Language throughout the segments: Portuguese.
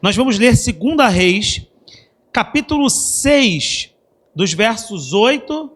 Nós vamos ler 2 Reis, capítulo 6, dos versos 8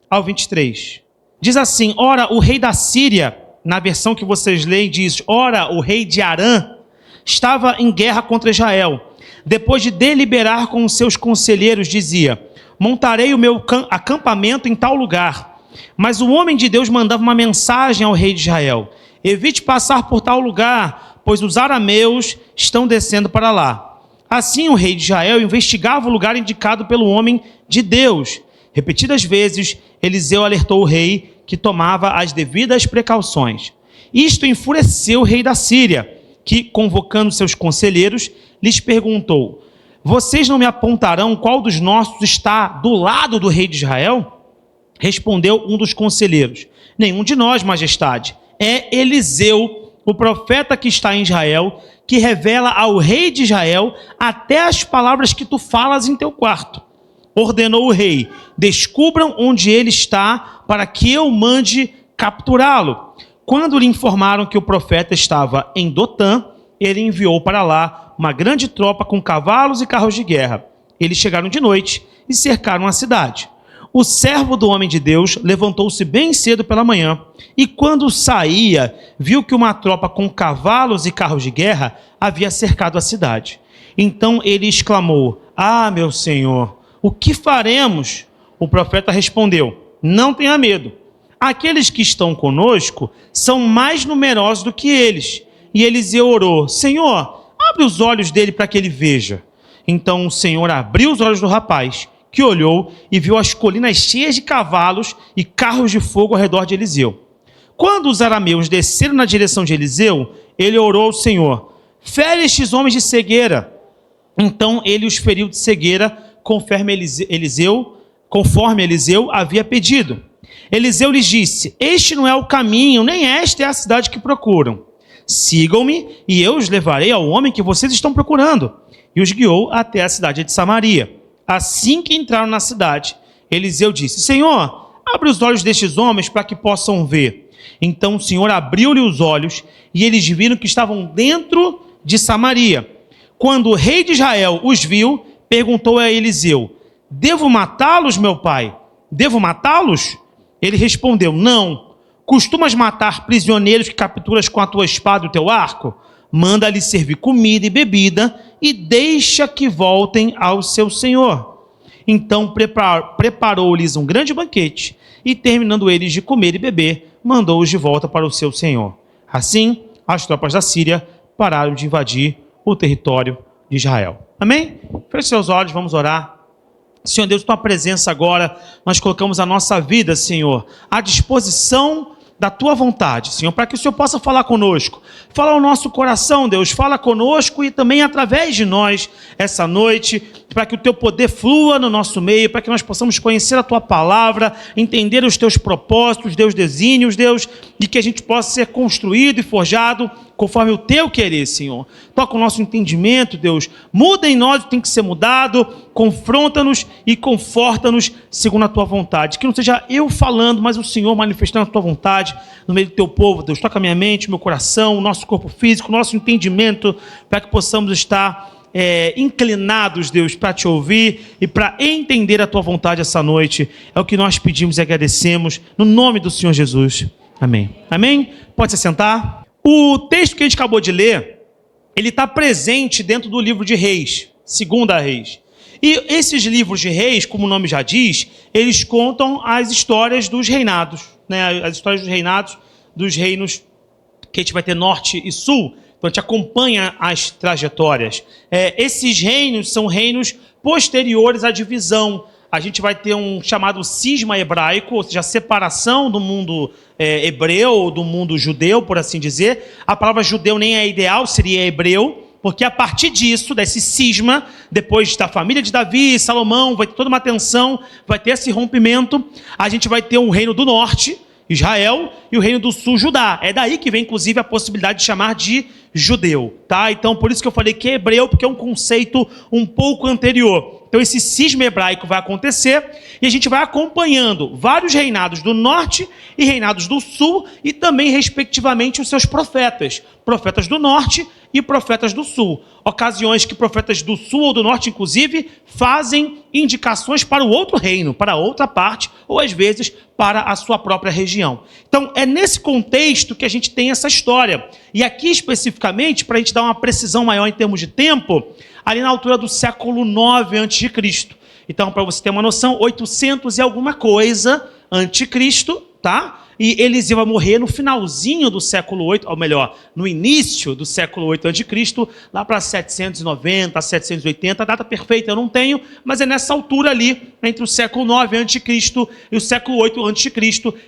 ao 23. Diz assim: ora, o rei da Síria, na versão que vocês leem, diz: ora, o rei de Arã estava em guerra contra Israel. Depois de deliberar com os seus conselheiros, dizia: montarei o meu acampamento em tal lugar. Mas o homem de Deus mandava uma mensagem ao rei de Israel: evite passar por tal lugar, pois os arameus estão descendo para lá. Assim o rei de Israel investigava o lugar indicado pelo homem de Deus. Repetidas vezes, Eliseu alertou o rei que tomava as devidas precauções. Isto enfureceu o rei da Síria, que, convocando seus conselheiros, lhes perguntou: vocês não me apontarão qual dos nossos está do lado do rei de Israel? Respondeu um dos conselheiros: nenhum de nós, majestade. É Eliseu, o profeta que está em Israel, que revela ao rei de Israel até as palavras que tu falas em teu quarto. Ordenou o rei: descubram onde ele está, para que eu mande capturá-lo. Quando lhe informaram que o profeta estava em Dotã, ele enviou para lá uma grande tropa com cavalos e carros de guerra. Eles chegaram de noite e cercaram a cidade. O servo do homem de Deus levantou-se bem cedo pela manhã e, quando saía, viu que uma tropa com cavalos e carros de guerra havia cercado a cidade. Então ele exclamou: ah, meu senhor, o que faremos? O profeta respondeu: não tenha medo. Aqueles que estão conosco são mais numerosos do que eles. E Eliseu orou: Senhor, abre os olhos dele para que ele veja. Então o Senhor abriu os olhos do rapaz, que olhou e viu as colinas cheias de cavalos e carros de fogo ao redor de Eliseu. Quando os arameus desceram na direção de Eliseu, ele orou ao Senhor: fere estes homens de cegueira. Então ele os feriu de cegueira, conforme Eliseu havia pedido. Eliseu lhes disse: este não é o caminho, nem esta é a cidade que procuram. Sigam-me e eu os levarei ao homem que vocês estão procurando. E os guiou até a cidade de Samaria. Assim que entraram na cidade, Eliseu disse: Senhor, abre os olhos destes homens para que possam ver. Então o Senhor abriu-lhe os olhos e eles viram que estavam dentro de Samaria. Quando o rei de Israel os viu, perguntou a Eliseu: devo matá-los, meu pai? Devo matá-los? Ele respondeu: não. Costumas matar prisioneiros que capturas com a tua espada e o teu arco? Manda-lhes servir comida e bebida e deixa que voltem ao seu senhor. Então preparou-lhes um grande banquete e, terminando eles de comer e beber, mandou-os de volta para o seu senhor. Assim, as tropas da Síria pararam de invadir o território de Israel. Amém? Feche seus olhos, vamos orar. Senhor Deus, tua presença agora, nós colocamos a nossa vida, Senhor, à disposição da tua vontade, Senhor, para que o Senhor possa falar conosco. Fala ao nosso coração, Deus, fala conosco e também através de nós essa noite, para que o teu poder flua no nosso meio, para que nós possamos conhecer a tua palavra, entender os teus propósitos, Deus, desígnios, Deus, e que a gente possa ser construído e forjado conforme o teu querer, Senhor. Toca o nosso entendimento, Deus. Muda em nós o que tem que ser mudado, confronta-nos e conforta-nos segundo a tua vontade. Que não seja eu falando, mas o Senhor manifestando a tua vontade no meio do teu povo, Deus. Toca a minha mente, meu coração, o nosso corpo físico, o nosso entendimento, para que possamos estar inclinados, Deus, para te ouvir e para entender a tua vontade essa noite. É o que nós pedimos e agradecemos no nome do Senhor Jesus. Amém. Amém? Pode se sentar. O texto que a gente acabou de ler, ele está presente dentro do livro de Reis, 2 Reis. E esses livros de Reis, como o nome já diz, eles contam as histórias dos reinados, né? As histórias dos reinados, dos reinos que a gente vai ter norte e sul. Então a gente acompanha as trajetórias. Esses reinos são reinos posteriores à divisão. A gente vai ter um chamado cisma hebraico, ou seja, a separação do mundo hebreu, do mundo judeu, por assim dizer. A palavra judeu nem é ideal, seria hebreu, porque a partir disso, desse cisma, depois da família de Davi, Salomão, vai ter toda uma tensão, vai ter esse rompimento. A gente vai ter um reino do norte, Israel, e o reino do sul, Judá. É daí que vem, inclusive, a possibilidade de chamar de judeu, tá? Então, por isso que eu falei que é hebreu, porque é um conceito um pouco anterior. Então, esse cisma hebraico vai acontecer e a gente vai acompanhando vários reinados do norte e reinados do sul e também, respectivamente, os seus profetas. Profetas do norte e profetas do sul. Ocasiões que profetas do sul ou do norte, inclusive, fazem indicações para o outro reino, para outra parte, ou às vezes para a sua própria região. Então, é nesse contexto que a gente tem essa história. E aqui, especificamente, para a gente dar uma precisão maior em termos de tempo, ali na altura do século 9 a.C. Então, para você ter uma noção, 800 e alguma coisa anticristo, tá? E Eliseu vai morrer no finalzinho do século 8, ou melhor, no início do século 8 a.C., lá para 790, 780, a data perfeita eu não tenho, mas é nessa altura ali, entre o século 9 a.C. e o século 8 a.C.,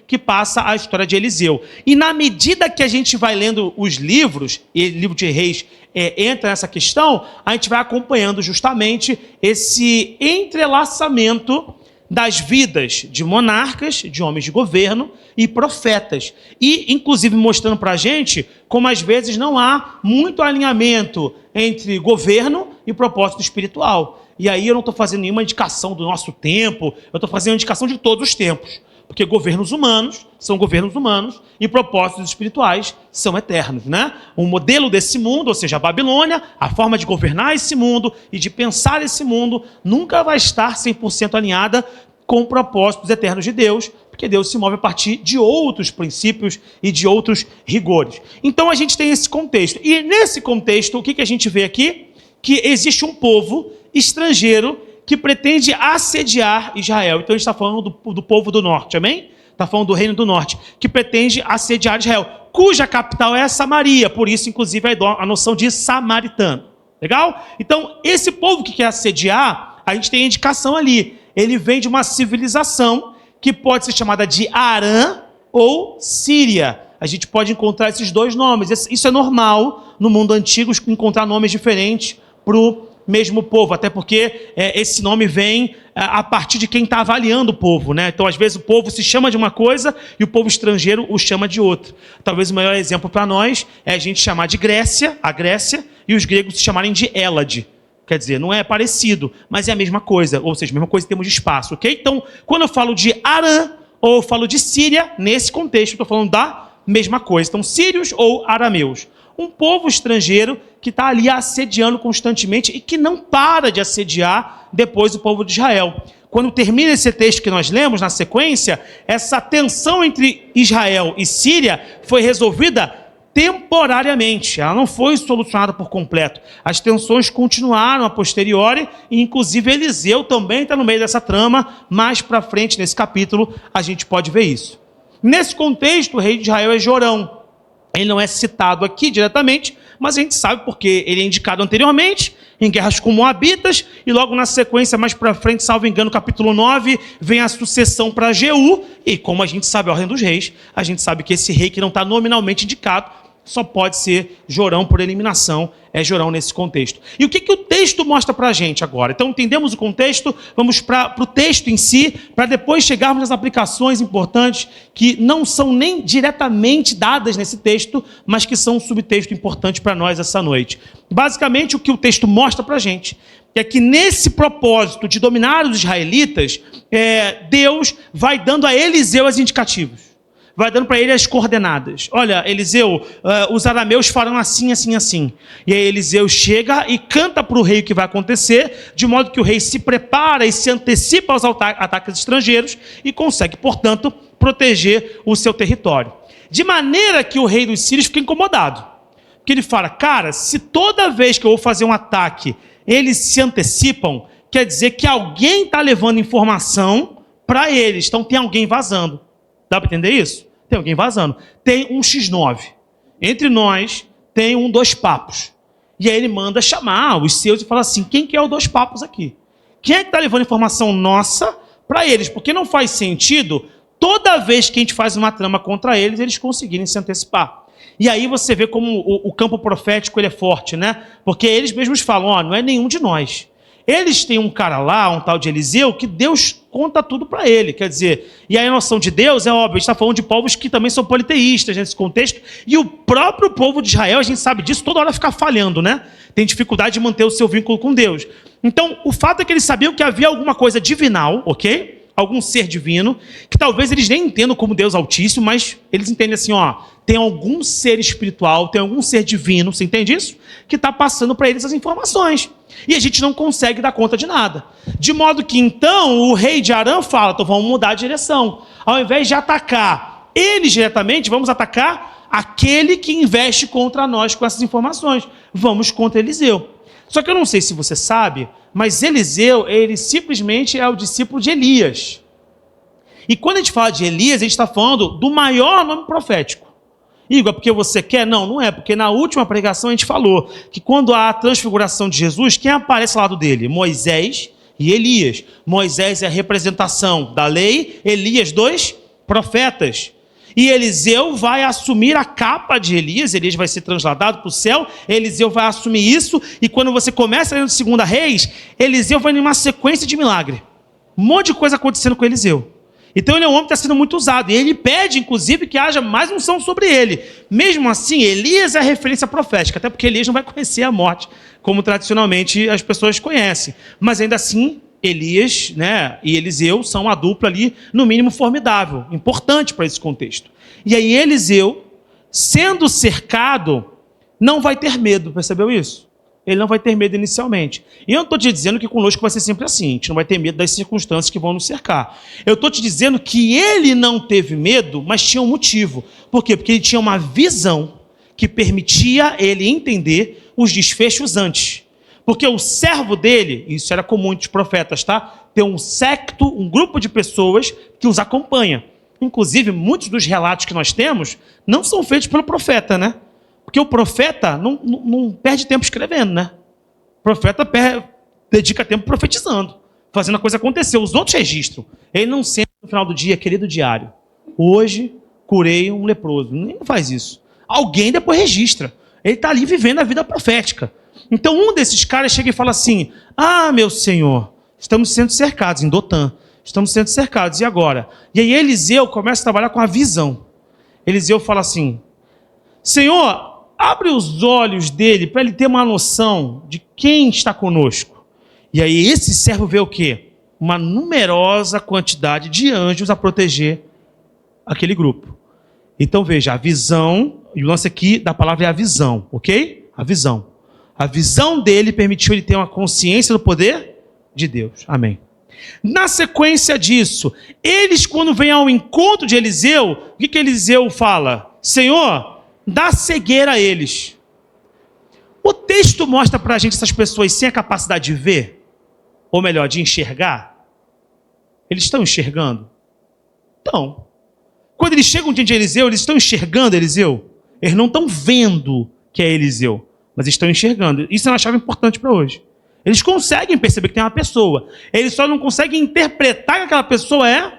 que passa a história de Eliseu. E na medida que a gente vai lendo os livros, e o livro de Reis entra nessa questão, a gente vai acompanhando justamente esse entrelaçamento das vidas de monarcas, de homens de governo e profetas. E, inclusive, mostrando para a gente como, às vezes, não há muito alinhamento entre governo e propósito espiritual. E aí eu não estou fazendo nenhuma indicação do nosso tempo, eu estou fazendo uma indicação de todos os tempos. Porque governos humanos são governos humanos e propósitos espirituais são eternos, né? O modelo desse mundo, ou seja, a Babilônia, a forma de governar esse mundo e de pensar esse mundo nunca vai estar 100% alinhada com propósitos eternos de Deus, porque Deus se move a partir de outros princípios e de outros rigores. Então a gente tem esse contexto. E nesse contexto, o que a gente vê aqui? Que existe um povo estrangeiro que pretende assediar Israel. Então a gente está falando do povo do norte, amém? Está falando do reino do norte, que pretende assediar Israel, cuja capital é Samaria, por isso, inclusive, a noção de samaritano. Legal? Então, esse povo que quer assediar, a gente tem a indicação ali. Ele vem de uma civilização que pode ser chamada de Arã ou Síria. A gente pode encontrar esses dois nomes. Isso é normal no mundo antigo, encontrar nomes diferentes para o mesmo povo, até porque esse nome vem a partir de quem está avaliando o povo, né? Então, às vezes, o povo se chama de uma coisa e o povo estrangeiro o chama de outra. Talvez o maior exemplo para nós é a gente chamar de Grécia, a Grécia, e os gregos se chamarem de Hélade. Quer dizer, não é parecido, mas é a mesma coisa, ou seja, a mesma coisa em termos de espaço, ok? Então, quando eu falo de Arã ou eu falo de Síria, nesse contexto, eu estou falando da mesma coisa. Então, sírios ou arameus. Um povo estrangeiro que está ali assediando constantemente e que não para de assediar depois o povo de Israel. Quando termina esse texto que nós lemos na sequência, essa tensão entre Israel e Síria foi resolvida temporariamente. Ela não foi solucionada por completo. As tensões continuaram a posteriori e, inclusive, Eliseu também está no meio dessa trama. Mais para frente, nesse capítulo, a gente pode ver isso. Nesse contexto, o rei de Israel é Jorão. Ele não é citado aqui diretamente, mas a gente sabe porque ele é indicado anteriormente em guerras com Moabitas, e logo na sequência, mais para frente, salvo engano, capítulo 9, vem a sucessão para Jeú, e como a gente sabe a ordem dos reis, a gente sabe que esse rei que não está nominalmente indicado, só pode ser Jorão por eliminação, é Jorão nesse contexto. E o que o texto mostra para a gente agora? Então, entendemos o contexto, vamos para o texto em si, para depois chegarmos nas aplicações importantes que não são nem diretamente dadas nesse texto, mas que são um subtexto importante para nós essa noite. Basicamente, o que o texto mostra para a gente é que nesse propósito de dominar os israelitas, Deus vai dando a Eliseu as indicativos. Vai dando para ele as coordenadas. Olha, Eliseu, os arameus farão assim, assim, assim. E aí Eliseu chega e canta para o rei o que vai acontecer, de modo que o rei se prepara e se antecipa aos ataques estrangeiros e consegue, portanto, proteger o seu território. De maneira que o rei dos sírios fica incomodado. Porque ele fala, cara, se toda vez que eu vou fazer um ataque, eles se antecipam, quer dizer que alguém está levando informação para eles. Então tem alguém vazando. Dá para entender isso? Tem alguém vazando. Tem um X9. Entre nós, tem um Dois Papos. E aí ele manda chamar os seus e fala assim, quem que é o Dois Papos aqui? Quem é que está levando informação nossa para eles? Porque não faz sentido, toda vez que a gente faz uma trama contra eles, eles conseguirem se antecipar. E aí você vê como o campo profético ele é forte, né? Porque eles mesmos falam, não é nenhum de nós. Eles têm um cara lá, um tal de Eliseu, que Deus conta tudo para ele. Quer dizer, e aí a noção de Deus é óbvio, a gente está falando de povos que também são politeístas nesse contexto, e o próprio povo de Israel, a gente sabe disso, toda hora fica falhando, né? Tem dificuldade de manter o seu vínculo com Deus. Então, o fato é que eles sabiam que havia alguma coisa divinal, ok? algum ser divino, que talvez eles nem entendam como Deus Altíssimo, mas eles entendem assim, ó, tem algum ser espiritual, tem algum ser divino, você entende isso? Que está passando para eles as informações. E a gente não consegue dar conta de nada. De modo que então o rei de Aram fala, então vamos mudar a direção. Ao invés de atacar eles diretamente, vamos atacar aquele que investe contra nós com essas informações. Vamos contra Eliseu. Só que eu não sei se você sabe, mas Eliseu, ele simplesmente é o discípulo de Elias. E quando a gente fala de Elias, a gente está falando do maior nome profético. Igor, é porque você quer? Não, não é, porque na última pregação a gente falou que quando há a transfiguração de Jesus, quem aparece ao lado dele? Moisés e Elias. Moisés é a representação da lei, Elias, 2 profetas. E Eliseu vai assumir a capa de Elias, Elias vai ser transladado para o céu, Eliseu vai assumir isso, e quando você começa lendo 2 Reis, Eliseu vai numa sequência de milagre. Um monte de coisa acontecendo com Eliseu. Então ele é um homem que está sendo muito usado, e ele pede, inclusive, que haja mais unção sobre ele. Mesmo assim, Elias é a referência profética, até porque Elias não vai conhecer a morte, como tradicionalmente as pessoas conhecem. Mas ainda assim, Elias, né, e Eliseu são uma dupla ali, no mínimo formidável, importante para esse contexto. E aí Eliseu, sendo cercado, não vai ter medo, percebeu isso? Ele não vai ter medo inicialmente. E eu não estou te dizendo que conosco vai ser sempre assim, a gente não vai ter medo das circunstâncias que vão nos cercar. Eu estou te dizendo que ele não teve medo, mas tinha um motivo. Por quê? Porque ele tinha uma visão que permitia ele entender os desfechos antes. Porque o servo dele, isso era comum entre os profetas, tá? Tem um séquito, um grupo de pessoas que os acompanha. Inclusive, muitos dos relatos que nós temos não são feitos pelo profeta, né? Porque o profeta não perde tempo escrevendo, né? O profeta dedica tempo profetizando, fazendo a coisa acontecer. Os outros registram. Ele não senta no final do dia, querido diário, hoje curei um leproso. Não faz isso. Alguém depois registra. Ele está ali vivendo a vida profética. Então um desses caras chega e fala assim, ah, meu senhor, estamos sendo cercados em Dotã. Estamos sendo cercados, e agora? E aí Eliseu começa a trabalhar com a visão. Eliseu fala assim, Senhor, abre os olhos dele para ele ter uma noção de quem está conosco. E aí esse servo vê o quê? Uma numerosa quantidade de anjos a proteger aquele grupo. Então veja, a visão, e o lance aqui da palavra é a visão, ok? A visão. A visão dele permitiu ele ter uma consciência do poder de Deus. Amém. Na sequência disso, eles quando vêm ao encontro de Eliseu, o que Eliseu fala? Senhor, dá cegueira a eles. O texto mostra para a gente essas pessoas sem a capacidade de ver, ou melhor, de enxergar. Eles estão enxergando? Então, quando eles chegam diante de Eliseu, eles estão enxergando Eliseu? Eles não estão vendo que é Eliseu, mas estão enxergando. Isso é uma chave importante para hoje. Eles conseguem perceber que tem uma pessoa. Eles só não conseguem interpretar que aquela pessoa é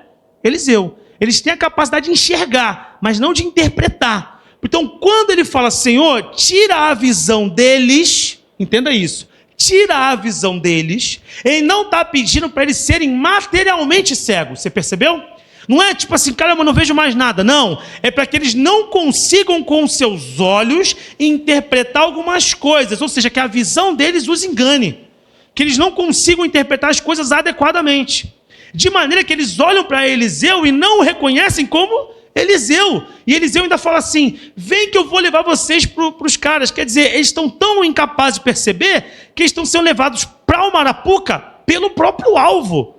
Eliseu. Eles têm a capacidade de enxergar, mas não de interpretar. Então, quando ele fala, Senhor, tira a visão deles, entenda isso, tira a visão deles, ele não está pedindo para eles serem materialmente cegos. Você percebeu? Não é tipo assim, caramba, eu não vejo mais nada. Não, é para que eles não consigam com seus olhos interpretar algumas coisas. Ou seja, que a visão deles os engane. Que eles não consigam interpretar as coisas adequadamente. De maneira que eles olham para Eliseu e não o reconhecem como Eliseu. E Eliseu ainda fala assim, vem que eu vou levar vocês para os caras. Quer dizer, eles estão tão incapazes de perceber que eles estão sendo levados para o Marapuca pelo próprio alvo.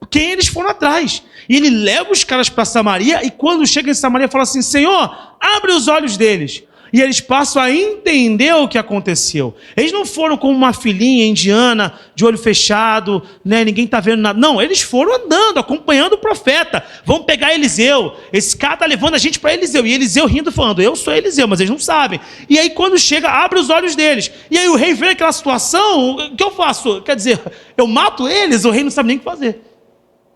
Quem eles foram atrás. E ele leva os caras para Samaria e quando chega em Samaria fala assim, Senhor, abre os olhos deles. E eles passam a entender o que aconteceu. Eles não foram como uma filhinha indiana, de olho fechado, né? Ninguém está vendo nada. Não, eles foram andando, acompanhando o profeta. Vamos pegar Eliseu. Esse cara está levando a gente para Eliseu. E Eliseu rindo, falando, eu sou Eliseu, mas eles não sabem. E aí quando chega, abre os olhos deles. E aí o rei vê aquela situação, o que eu faço? Quer dizer, eu mato eles, o rei não sabe nem o que fazer.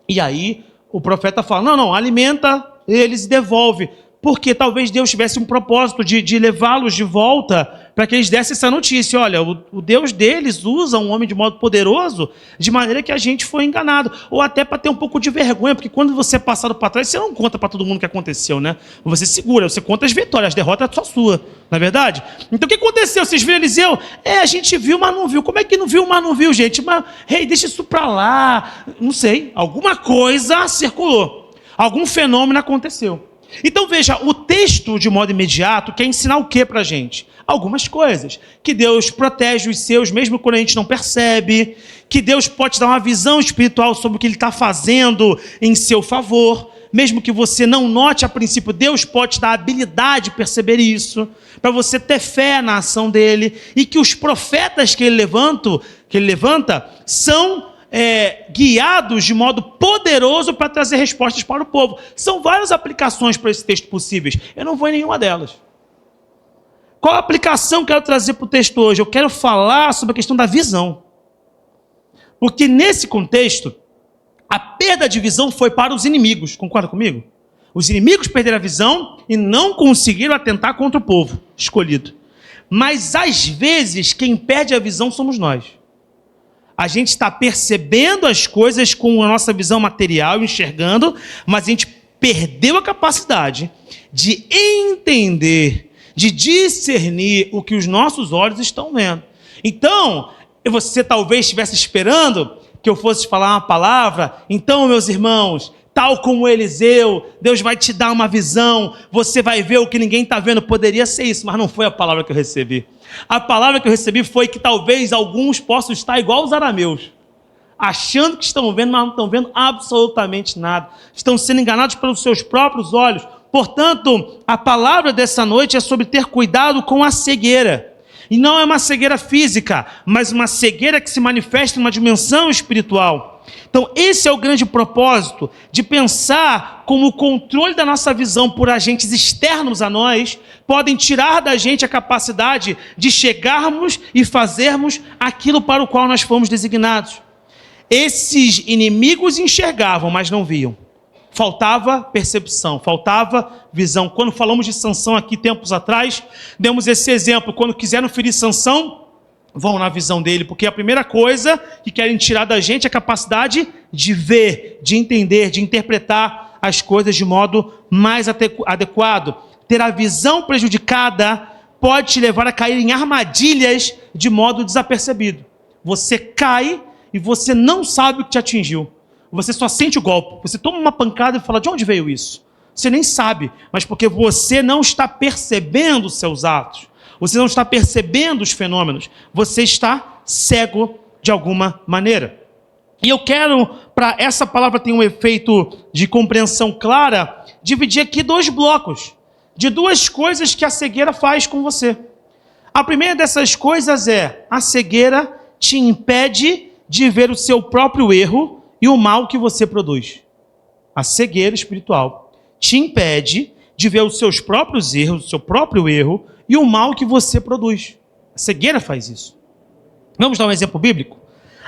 E aí o profeta fala, não, alimenta eles e devolve. porque talvez Deus tivesse um propósito de levá-los de volta para que eles dessem essa notícia. Olha, o Deus deles usa um homem de modo poderoso, de maneira que a gente foi enganado. Ou até para ter um pouco de vergonha, porque quando você é passado para trás, você não conta para todo mundo o que aconteceu, né? Você segura, você conta as vitórias, as derrotas é só sua, não é verdade? Então o que aconteceu? Vocês viram Eliseu? A gente viu, mas não viu. Como é que não viu, mas não viu, gente? Mas, deixa isso para lá. Não sei, alguma coisa circulou. Algum fenômeno aconteceu. Então veja, o texto de modo imediato quer ensinar o que para a gente? Algumas coisas. Que Deus protege os seus mesmo quando a gente não percebe. Que Deus pode dar uma visão espiritual sobre o que Ele está fazendo em seu favor. Mesmo que você não note a princípio, Deus pode dar a habilidade de perceber isso. Para você ter fé na ação dEle. E que os profetas que Ele levanta são guiados de modo poderoso para trazer respostas para o povo. São várias aplicações para esse texto possíveis. Eu não vou em nenhuma delas. Qual a aplicação que eu quero trazer para o texto hoje? Eu quero falar sobre a questão da visão. Porque nesse contexto, a perda de visão foi para os inimigos. Concorda comigo? Os inimigos perderam a visão e não conseguiram atentar contra o povo escolhido. Mas às vezes quem perde a visão somos nós. A gente está percebendo as coisas com a nossa visão material, enxergando, mas a gente perdeu a capacidade de entender, de discernir o que os nossos olhos estão vendo. Então, você talvez estivesse esperando que eu fosse falar uma palavra. Então, meus irmãos, tal como Eliseu, Deus vai te dar uma visão, você vai ver o que ninguém está vendo. Poderia ser isso, mas não foi a palavra que eu recebi. A palavra que eu recebi foi que talvez alguns possam estar igual os arameus, achando que estão vendo, mas não estão vendo absolutamente nada. Estão sendo enganados pelos seus próprios olhos. Portanto, a palavra dessa noite é sobre ter cuidado com a cegueira. E não é uma cegueira física, mas uma cegueira que se manifesta em uma dimensão espiritual. Então, esse é o grande propósito de pensar como o controle da nossa visão por agentes externos a nós podem tirar da gente a capacidade de chegarmos e fazermos aquilo para o qual nós fomos designados. Esses inimigos enxergavam, mas não viam. Faltava percepção, faltava visão. Quando falamos de Sansão aqui tempos atrás, demos esse exemplo. Quando quiseram ferir Sansão, vão na visão dele, porque a primeira coisa que querem tirar da gente é a capacidade de ver, de entender, de interpretar as coisas de modo mais adequado. Ter a visão prejudicada pode te levar a cair em armadilhas de modo desapercebido. Você cai e você não sabe o que te atingiu. Você só sente o golpe. Você toma uma pancada e fala, de onde veio isso? Você nem sabe, mas porque você não está percebendo os seus atos. Você não está percebendo os fenômenos. Você está cego de alguma maneira. E eu quero, para essa palavra ter um efeito de compreensão clara, dividir aqui dois blocos de duas coisas que a cegueira faz com você. A primeira dessas coisas é: a cegueira te impede de ver o seu próprio erro e o mal que você produz. A cegueira espiritual te impede de ver os seus próprios erros, o seu próprio erro e o mal que você produz. A cegueira faz isso. Vamos dar um exemplo bíblico?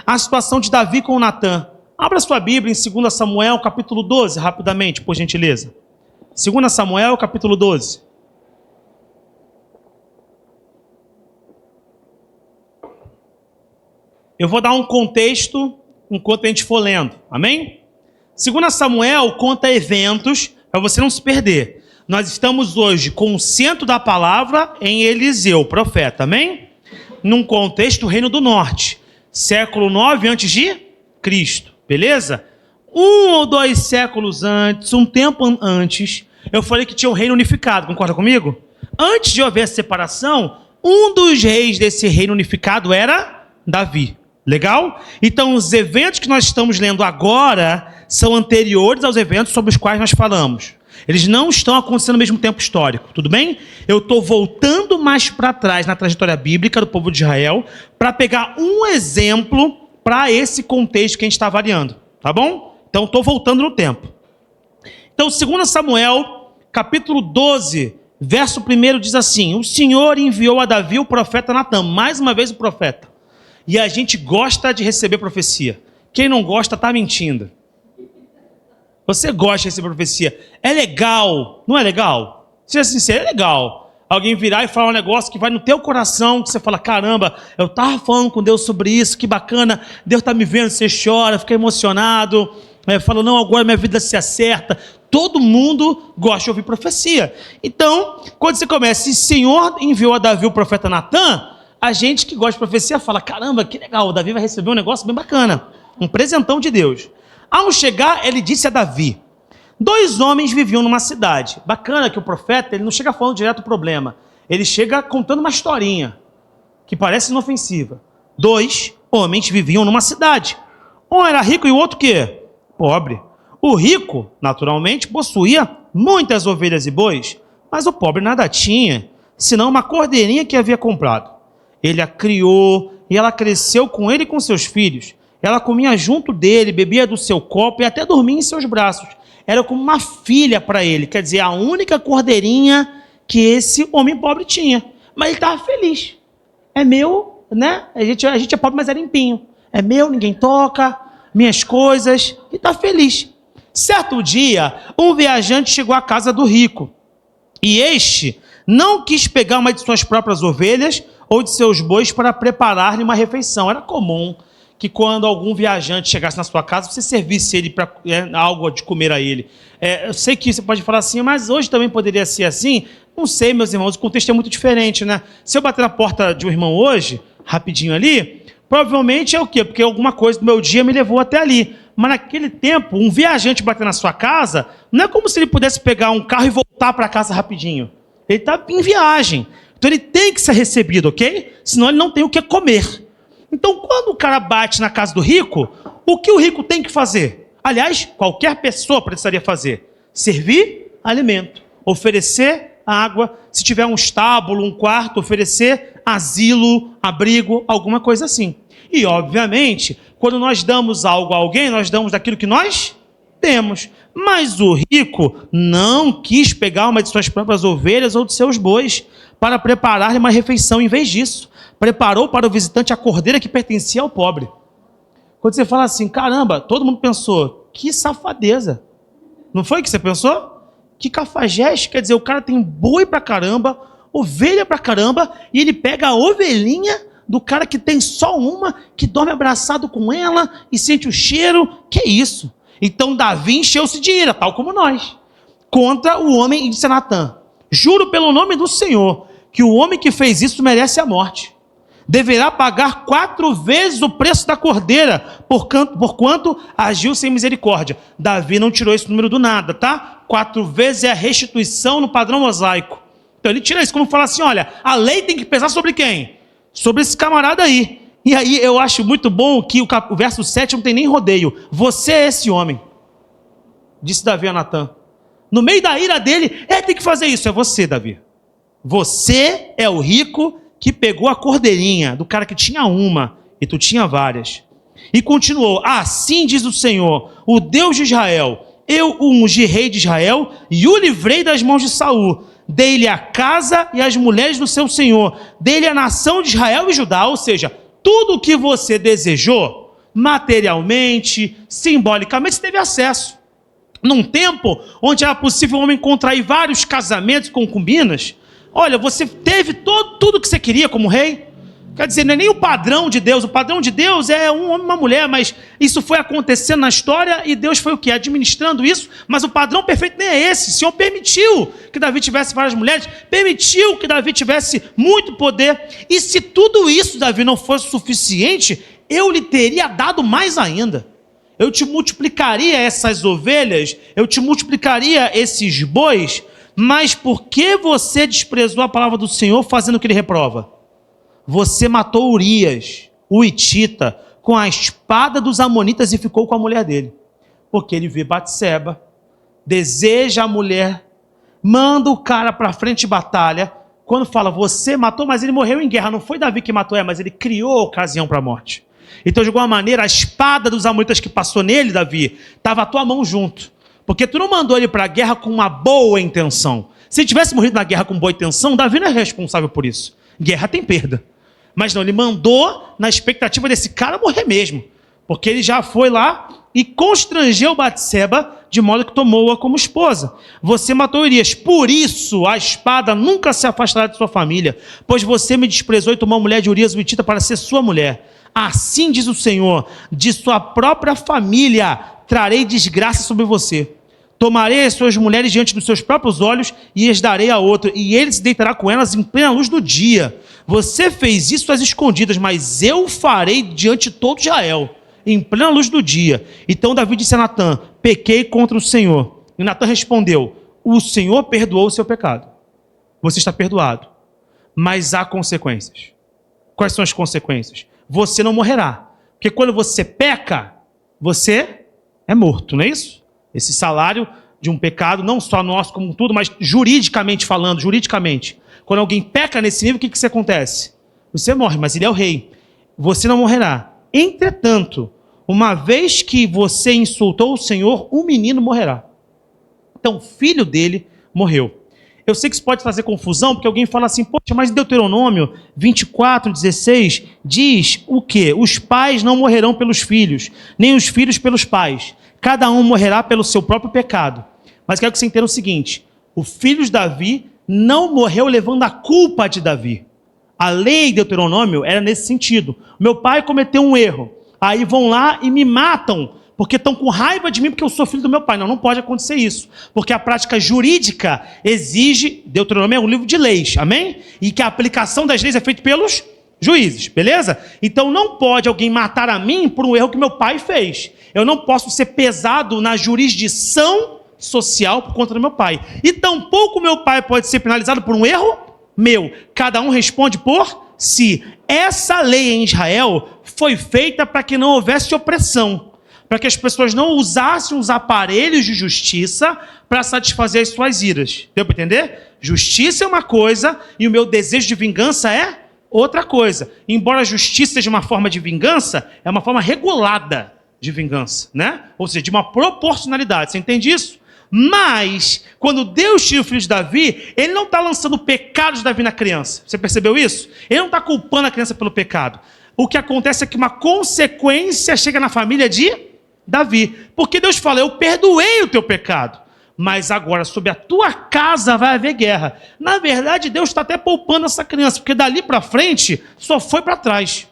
A situação de Davi com Natã. Abra sua Bíblia em 2 Samuel, capítulo 12, rapidamente, por gentileza. 2 Samuel, capítulo 12. Eu vou dar um contexto enquanto a gente for lendo, amém? 2 Samuel conta eventos para você não se perder. Nós estamos hoje com o centro da palavra em Eliseu, profeta, amém? Num contexto Reino do Norte, século 9 antes de Cristo, beleza? 1 ou 2 séculos antes, um tempo antes, eu falei que tinha um reino unificado, concorda comigo? Antes de haver a separação, um dos reis desse reino unificado era Davi. Legal? Então, os eventos que nós estamos lendo agora são anteriores aos eventos sobre os quais nós falamos. Eles não estão acontecendo no mesmo tempo histórico, tudo bem? Eu estou voltando mais para trás na trajetória bíblica do povo de Israel para pegar um exemplo para esse contexto que a gente está avaliando, tá bom? Então, estou voltando no tempo. Então, 2 Samuel, capítulo 12, verso 1 diz assim: o Senhor enviou a Davi o profeta Natã, mais uma vez o profeta. E a gente gosta de receber profecia. Quem não gosta está mentindo. Você gosta de receber profecia. É legal, não é legal? Seja sincero, é legal. Alguém virar e falar um negócio que vai no teu coração, que você fala, caramba, eu estava falando com Deus sobre isso, que bacana, Deus está me vendo, você chora, fica emocionado, fala, não, agora minha vida se acerta. Todo mundo gosta de ouvir profecia. Então, quando você começa, se o Senhor enviou a Davi o profeta Natan, a gente que gosta de profecia fala, caramba, que legal, o Davi vai receber um negócio bem bacana, um presentão de Deus. Ao chegar, ele disse a Davi, 2 homens viviam numa cidade. Bacana que o profeta, ele não chega falando direto o problema. Ele chega contando uma historinha, que parece inofensiva. 2 homens viviam numa cidade. Um era rico e o outro o quê? Pobre. O rico, naturalmente, possuía muitas ovelhas e bois, mas o pobre nada tinha, senão uma cordeirinha que havia comprado. Ele a criou e ela cresceu com ele e com seus filhos. Ela comia junto dele, bebia do seu copo e até dormia em seus braços. Era como uma filha para ele, quer dizer, a única cordeirinha que esse homem pobre tinha. Mas ele estava feliz. É meu, né? A gente é pobre, mas é limpinho. É meu, ninguém toca, minhas coisas. E está feliz. Certo dia, um viajante chegou à casa do rico. E este não quis pegar uma de suas próprias ovelhas ou de seus bois para preparar-lhe uma refeição. Era comum que quando algum viajante chegasse na sua casa, você servisse ele para algo de comer a ele. Eu sei que você pode falar assim, mas hoje também poderia ser assim. Não sei, meus irmãos, o contexto é muito diferente, né? Se eu bater na porta de um irmão hoje, rapidinho ali, provavelmente é o quê? Porque alguma coisa do meu dia me levou até ali. Mas naquele tempo, um viajante bater na sua casa, não é como se ele pudesse pegar um carro e voltar para casa rapidinho. Ele está em viagem. Então ele tem que ser recebido, ok? Senão ele não tem o que comer. Então, quando o cara bate na casa do rico, o que o rico tem que fazer? Aliás, qualquer pessoa precisaria fazer. Servir alimento, oferecer água, se tiver um estábulo, um quarto, oferecer asilo, abrigo, alguma coisa assim. E, obviamente, quando nós damos algo a alguém, nós damos daquilo que nós temos. Mas o rico não quis pegar uma de suas próprias ovelhas ou de seus bois para preparar-lhe uma refeição. Em vez disso, preparou para o visitante a cordeira que pertencia ao pobre. Quando você fala assim, caramba, todo mundo pensou, que safadeza. Não foi que você pensou? Que cafajeste, quer dizer, o cara tem boi pra caramba, ovelha pra caramba, e ele pega a ovelhinha do cara que tem só uma, que dorme abraçado com ela e sente o cheiro. Que isso? Então Davi encheu-se de ira, tal como nós, contra o homem, e disse a Natan, juro pelo nome do Senhor, que o homem que fez isso merece a morte. Deverá pagar 4 vezes o preço da cordeira, porquanto agiu sem misericórdia. Davi não tirou esse número do nada, tá? 4 vezes é a restituição no padrão mosaico. Então ele tira isso como falar assim, olha, a lei tem que pesar sobre quem? Sobre esse camarada aí. E aí eu acho muito bom que o verso 7 não tem nem rodeio. Você é esse homem, disse Davi a Natan. No meio da ira dele, tem que fazer isso. É você, Davi. Você é o rico que pegou a cordeirinha do cara que tinha uma e tu tinha várias. E continuou, assim diz o Senhor, o Deus de Israel, eu o ungi rei de Israel e o livrei das mãos de Saul. Dei-lhe a casa e as mulheres do seu senhor, dei-lhe a nação de Israel e Judá, ou seja, tudo o que você desejou, materialmente, simbolicamente, você teve acesso. Num tempo onde era possível o homem contrair vários casamentos com concubinas, olha, você teve tudo que você queria como rei. Quer dizer, não é nem o padrão de Deus. O padrão de Deus é um homem e uma mulher, mas isso foi acontecendo na história e Deus foi o quê? Administrando isso, mas o padrão perfeito nem é esse. O Senhor permitiu que Davi tivesse várias mulheres, permitiu que Davi tivesse muito poder. E se tudo isso, Davi, não fosse suficiente, eu lhe teria dado mais ainda. Eu te multiplicaria essas ovelhas, eu te multiplicaria esses bois. Mas por que você desprezou a palavra do Senhor fazendo o que ele reprova? Você matou Urias, o hitita, com a espada dos amonitas e ficou com a mulher dele. Porque ele vê Batseba, deseja a mulher, manda o cara para frente de batalha. Quando fala, você matou, mas ele morreu em guerra. Não foi Davi que matou ela, mas ele criou a ocasião para a morte. Então, de alguma maneira, a espada dos amonitas que passou nele, Davi, estava a tua mão junto. Porque tu não mandou ele para a guerra com uma boa intenção. Se ele tivesse morrido na guerra com boa intenção, Davi não é responsável por isso. Guerra tem perda. Mas não, ele mandou na expectativa desse cara morrer mesmo. Porque ele já foi lá e constrangeu Batseba de modo que tomou-a como esposa. Você matou Urias, por isso a espada nunca se afastará de sua família, pois você me desprezou e tomou a mulher de Urias o Hitita para ser sua mulher. Assim diz o Senhor, de sua própria família trarei desgraça sobre você. Tomarei as suas mulheres diante dos seus próprios olhos e as darei a outro, e ele se deitará com elas em plena luz do dia. Você fez isso às escondidas, mas eu farei diante de todo Israel, em plena luz do dia. Então Davi disse a Natã, pequei contra o Senhor. E Natã respondeu, o Senhor perdoou o seu pecado. Você está perdoado. Mas há consequências. Quais são as consequências? Você não morrerá. Porque quando você peca, você é morto, não é isso? Esse salário de um pecado, não só nosso como tudo, mas juridicamente falando, quando alguém peca nesse nível, o que acontece? Você morre, mas ele é o rei. Você não morrerá. Entretanto, uma vez que você insultou o Senhor, o menino morrerá. Então, o filho dele morreu. Eu sei que isso pode trazer confusão, porque alguém fala assim, poxa, mas Deuteronômio 24:16 diz o quê? Os pais não morrerão pelos filhos, nem os filhos pelos pais. Cada um morrerá pelo seu próprio pecado. Mas quero que você entenda o seguinte, o filho de Davi não morreu levando a culpa de Davi. A lei de Deuteronômio era nesse sentido. Meu pai cometeu um erro, aí vão lá e me matam, porque estão com raiva de mim porque eu sou filho do meu pai. Não, não pode acontecer isso. Porque a prática jurídica exige, Deuteronômio é um livro de leis, amém? E que a aplicação das leis é feita pelos juízes, beleza? Então não pode alguém matar a mim por um erro que meu pai fez. Eu não posso ser pesado na jurisdição social por conta do meu pai. E tampouco meu pai pode ser penalizado por um erro meu. Cada um responde por si. Essa lei em Israel foi feita para que não houvesse opressão, para que as pessoas não usassem os aparelhos de justiça para satisfazer as suas iras. Deu para entender? Justiça é uma coisa e o meu desejo de vingança é outra coisa. Embora a justiça seja uma forma de vingança, é uma forma regulada de vingança, né? Ou seja, de uma proporcionalidade. Você entende isso? Mas, quando Deus tira o filho de Davi, ele não está lançando o pecado de Davi na criança. Você percebeu isso? Ele não está culpando a criança pelo pecado. O que acontece é que uma consequência chega na família de Davi. Porque Deus fala, eu perdoei o teu pecado, mas agora sobre a tua casa vai haver guerra. Na verdade, Deus está até poupando essa criança, porque dali para frente só foi para trás.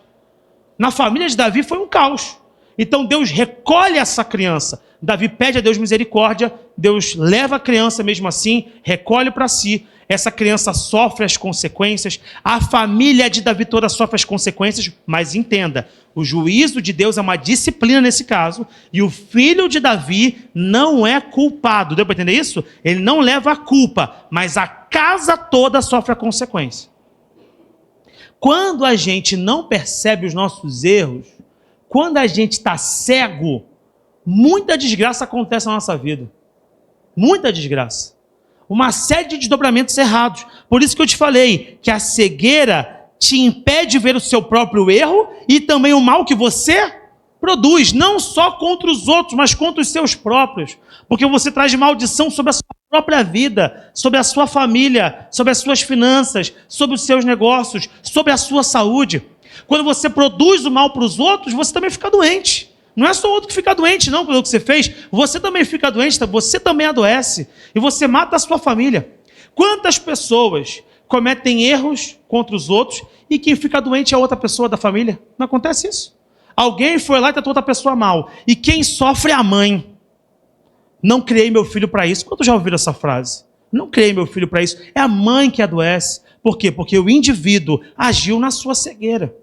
Na família de Davi foi um caos. Então Deus recolhe essa criança. Davi pede a Deus misericórdia, Deus leva a criança mesmo assim, recolhe para si. Essa criança sofre as consequências, a família de Davi toda sofre as consequências, mas entenda, o juízo de Deus é uma disciplina nesse caso, e o filho de Davi não é culpado. Deu para entender isso? Ele não leva a culpa, mas a casa toda sofre a consequência. Quando a gente não percebe os nossos erros, quando a gente está cego, muita desgraça acontece na nossa vida. Muita desgraça. Uma série de desdobramentos errados. Por isso que eu te falei que a cegueira te impede de ver o seu próprio erro e também o mal que você produz, não só contra os outros, mas contra os seus próprios. Porque você traz maldição sobre a sua própria vida, sobre a sua família, sobre as suas finanças, sobre os seus negócios, sobre a sua saúde. Quando você produz o mal para os outros, você também fica doente. Não é só o outro que fica doente, não, pelo que você fez. Você também fica doente, você também adoece. E você mata a sua família. Quantas pessoas cometem erros contra os outros e quem fica doente é outra pessoa da família? Não acontece isso? Alguém foi lá e tratou outra pessoa mal. E quem sofre é a mãe. Não criei meu filho para isso. Quantos já ouviram essa frase? Não criei meu filho para isso. É a mãe que adoece. Por quê? Porque o indivíduo agiu na sua cegueira.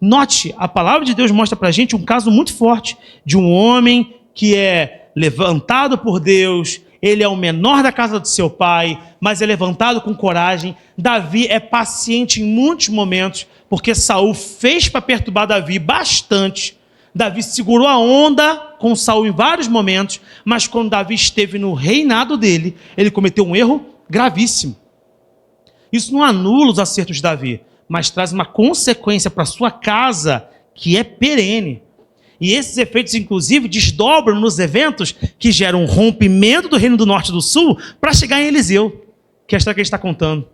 Note, a palavra de Deus mostra para a gente um caso muito forte de um homem que é levantado por Deus, ele é o menor da casa do seu pai, mas é levantado com coragem. Davi é paciente em muitos momentos, porque Saul fez para perturbar Davi bastante. Davi segurou a onda com Saul em vários momentos, mas quando Davi esteve no reinado dele, ele cometeu um erro gravíssimo. Isso não anula os acertos de Davi, mas traz uma consequência para a sua casa que é perene. E esses efeitos, inclusive, desdobram nos eventos que geram um rompimento do reino do norte e do sul para chegar em Eliseu, que é a história que a gente está contando.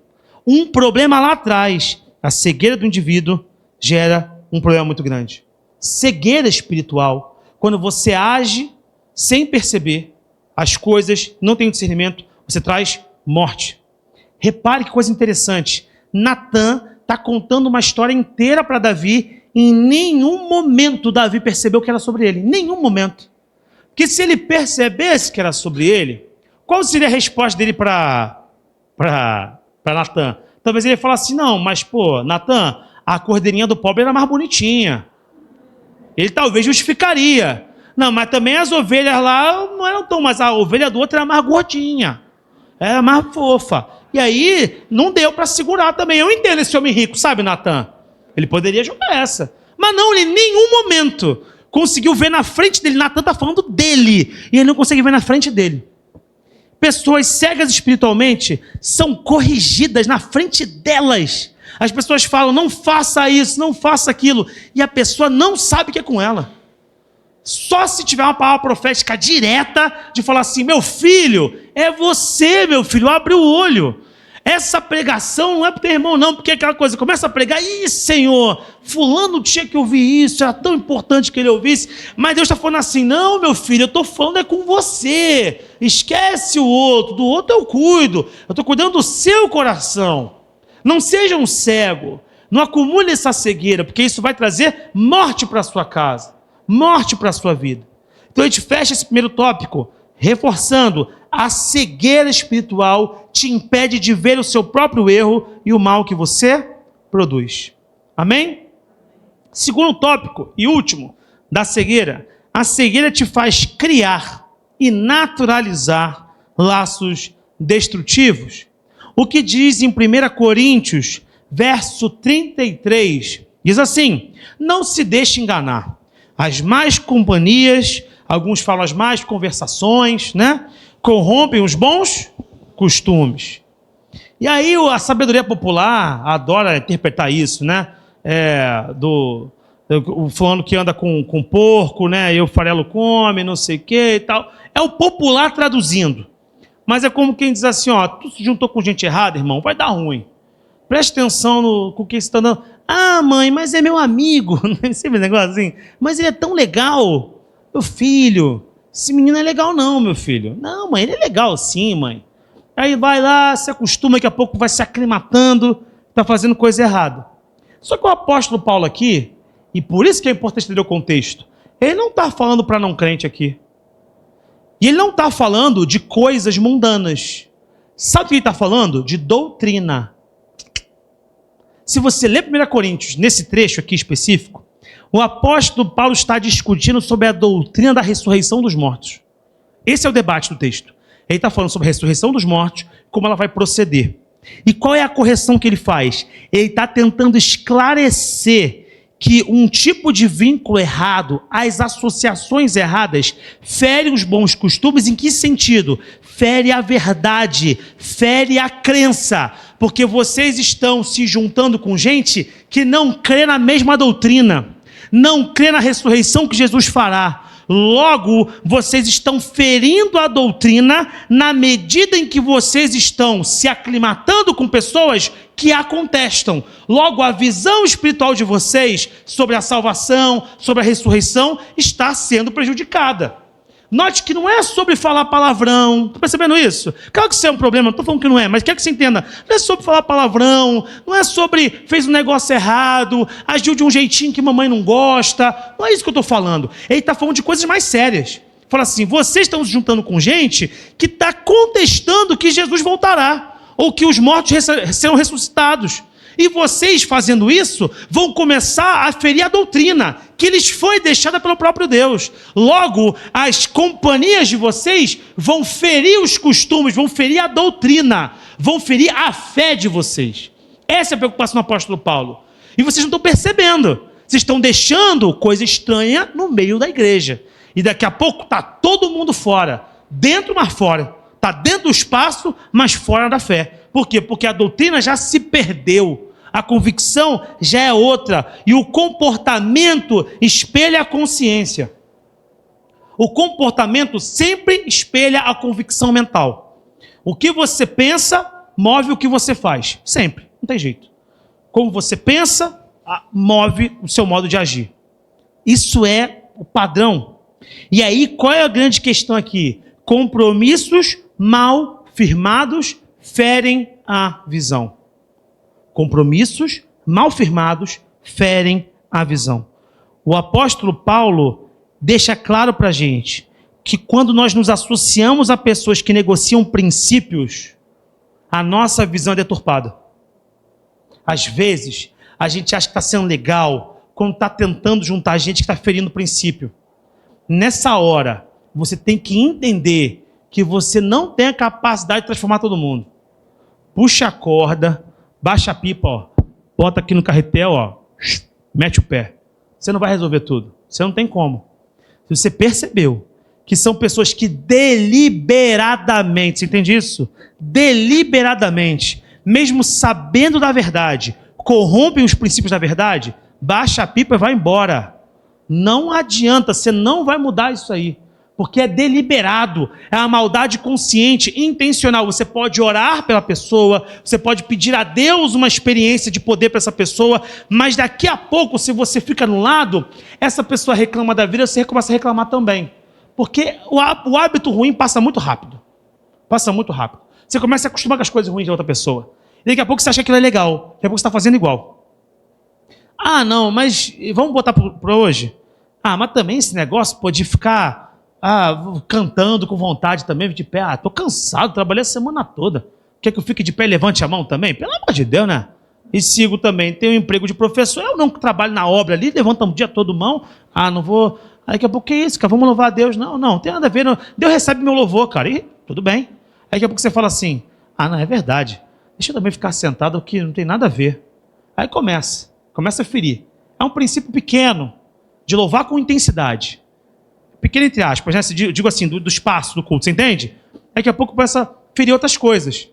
Um problema lá atrás, a cegueira do indivíduo, gera um problema muito grande. Cegueira espiritual, quando você age sem perceber, as coisas, não tem discernimento, você traz morte. Repare que coisa interessante. Natan está contando uma história inteira para Davi. Em nenhum momento Davi percebeu que era sobre ele. Em nenhum momento. Porque se ele percebesse que era sobre ele, qual seria a resposta dele para Natan? Talvez ele ia falar assim, não, mas Natan, a cordeirinha do pobre era mais bonitinha. Ele talvez justificaria. Não, mas também as ovelhas lá não eram tão, mas a ovelha do outro era mais gordinha. Era mais fofa. E aí, não deu para segurar também. Eu entendo esse homem rico, sabe, Natan? Ele poderia jogar essa. Mas não, ele em nenhum momento conseguiu ver na frente dele. Natan está falando dele. E ele não consegue ver na frente dele. Pessoas cegas espiritualmente são corrigidas na frente delas. As pessoas falam, não faça isso, não faça aquilo. E a pessoa não sabe o que é com ela. Só se tiver uma palavra profética direta de falar assim, meu filho, é você, meu filho, abre o olho. Essa pregação não é para o teu irmão não, porque aquela coisa, começa a pregar, ih, Senhor, fulano tinha que ouvir isso, era tão importante que ele ouvisse, mas Deus está falando assim, não, meu filho, eu estou falando é com você, esquece o outro, do outro eu cuido, eu estou cuidando do seu coração. Não seja um cego, não acumule essa cegueira, porque isso vai trazer morte para a sua casa. Morte para a sua vida. Então a gente fecha esse primeiro tópico, reforçando, a cegueira espiritual te impede de ver o seu próprio erro e o mal que você produz. Amém? Segundo tópico e último da cegueira, a cegueira te faz criar e naturalizar laços destrutivos. O que diz em 1 Coríntios, verso 33, diz assim, não se deixe enganar. As más companhias, alguns falam as más conversações, né? Corrompem os bons costumes. E aí a sabedoria popular adora interpretar isso, né? O fulano que anda com porco, né? E o farelo come, não sei o que e tal. É o popular traduzindo. Mas é como quem diz assim, ó, tu se juntou com gente errada, irmão, vai dar ruim. Preste atenção com o que você está dando. Ah, mãe, mas é meu amigo. Sempre um negócio assim. Mas ele é tão legal. Meu filho, esse menino é legal não, meu filho. Não, mãe, ele é legal sim, mãe. Aí vai lá, se acostuma, daqui a pouco vai se aclimatando, está fazendo coisa errada. Só que o apóstolo Paulo aqui, e por isso que é importante entender o contexto, ele não está falando para não crente aqui. E ele não está falando de coisas mundanas. Sabe o que ele está falando? De doutrina. Se você ler 1 Coríntios, nesse trecho aqui específico, o apóstolo Paulo está discutindo sobre a doutrina da ressurreição dos mortos. Esse é o debate do texto. Ele está falando sobre a ressurreição dos mortos, como ela vai proceder. E qual é a correção que ele faz? Ele está tentando esclarecer que um tipo de vínculo errado, as associações erradas, fere os bons costumes. Em que sentido? Fere a verdade, fere a crença, porque vocês estão se juntando com gente que não crê na mesma doutrina, não crê na ressurreição que Jesus fará. Logo, vocês estão ferindo a doutrina na medida em que vocês estão se aclimatando com pessoas que a contestam. Logo, a visão espiritual de vocês sobre a salvação, sobre a ressurreição, está sendo prejudicada. Note que não é sobre falar palavrão. Está percebendo isso? Claro que isso é um problema, não estou falando que não é, mas quero que você entenda. Não é sobre falar palavrão, não é sobre fez um negócio errado, agiu de um jeitinho que mamãe não gosta. Não é isso que eu estou falando. Ele está falando de coisas mais sérias. Fala assim, vocês estão se juntando com gente que está contestando que Jesus voltará, ou que os mortos serão ressuscitados. E vocês fazendo isso, vão começar a ferir a doutrina que lhes foi deixada pelo próprio Deus. Logo, as companhias de vocês vão ferir os costumes, vão ferir a doutrina, vão ferir a fé de vocês. Essa é a preocupação do apóstolo Paulo. E vocês não estão percebendo. Vocês estão deixando coisa estranha no meio da igreja. E daqui a pouco está todo mundo fora. Dentro, mas fora. Está dentro do espaço, mas fora da fé. Por quê? Porque a doutrina já se perdeu. A convicção já é outra. E o comportamento espelha a consciência. O comportamento sempre espelha a convicção mental. O que você pensa, move o que você faz. Sempre. Não tem jeito. Como você pensa, move o seu modo de agir. Isso é o padrão. E aí, qual é a grande questão aqui? Compromissos mal firmados ferem a visão. Compromissos mal firmados ferem a visão. O apóstolo Paulo deixa claro para a gente que quando nós nos associamos a pessoas que negociam princípios, a nossa visão é deturpada. Às vezes, a gente acha que está sendo legal quando está tentando juntar gente que está ferindo o princípio. Nessa hora, você tem que entender que você não tem a capacidade de transformar todo mundo. Puxa a corda, baixa a pipa, ó, bota aqui no carretel, ó, mete o pé. Você não vai resolver tudo. Você não tem como. Se você percebeu que são pessoas que deliberadamente, você entende isso? Deliberadamente, mesmo sabendo da verdade, corrompem os princípios da verdade, baixa a pipa e vai embora. Não adianta, você não vai mudar isso aí. Porque é deliberado, é a maldade consciente, intencional. Você pode orar pela pessoa, você pode pedir a Deus uma experiência de poder para essa pessoa, mas daqui a pouco, se você fica no lado, essa pessoa reclama da vida, você começa a reclamar também. Porque o hábito ruim passa muito rápido. Passa muito rápido. Você começa a acostumar com as coisas ruins da outra pessoa. E daqui a pouco você acha que aquilo é legal. Daqui a pouco você está fazendo igual. Ah, não, mas vamos botar para hoje? Ah, mas também esse negócio pode ficar cantando com vontade também, de pé. Ah, tô cansado, trabalhei a semana toda. Quer que eu fique de pé e levante a mão também? Pelo amor de Deus, né? E sigo também, tenho um emprego de professor, eu não trabalho na obra ali, levanta um dia todo mão. Ah, não vou... Aí daqui a pouco, que é isso, cara? Vamos louvar a Deus. Não, não tem nada a ver. Não. Deus recebe meu louvor, cara. E tudo bem. Aí daqui a pouco você fala assim, ah, não, é verdade. Deixa eu também ficar sentado, que não tem nada a ver. Aí começa a ferir. É um princípio pequeno, de louvar com intensidade. Pequeno entre aspas, né? Digo assim, do espaço do culto, você entende? Aí daqui a pouco começa a ferir outras coisas.